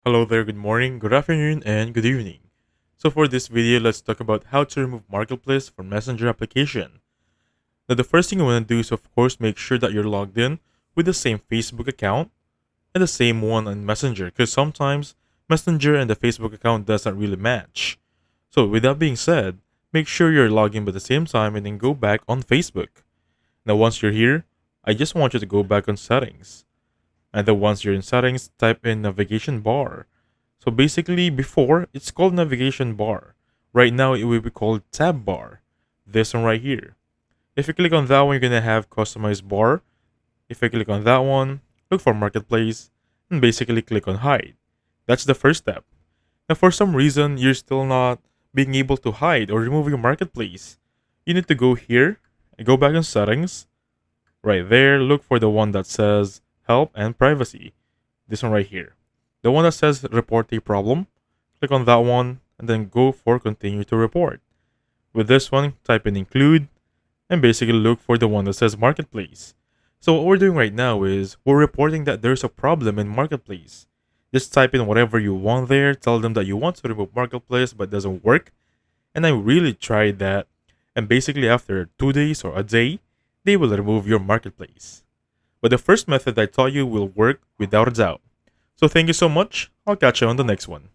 Hello there, good morning, good afternoon, and good evening. So for this video, let's talk about how to remove Marketplace from Messenger application. Now the first thing you want to do is of course make sure that you're logged in with the same Facebook account and the same one on Messenger because sometimes Messenger and the Facebook account doesn't really match. So with that being said, make sure you're logged in at the same time and then go back on Facebook. Now once you're here, I just want you to go back on settings. And then once you're in settings, type in navigation bar. So basically, before it's called navigation bar. Right now, it will be called tab bar. This one right here. If you click on that one, you're gonna have customized bar. If I click on that one, look for marketplace, and basically click on hide. That's the first step. Now, for some reason, you're still not being able to hide or remove your marketplace. You need to go here and go back in settings. Right there, look for the one that says help and privacy. This one right here. The one that says report a problem. Click on that one and then go for continue to report. With this one, type in include and basically look for the one that says marketplace. So what we're doing right now is we're reporting that there's a problem in marketplace. Just type in whatever you want there, tell them that you want to remove marketplace but it doesn't work. And I really tried that. And basically after 2 days or a day, they will remove your marketplace. But the first method I taught you will work without a doubt. So thank you so much. I'll catch you on the next one.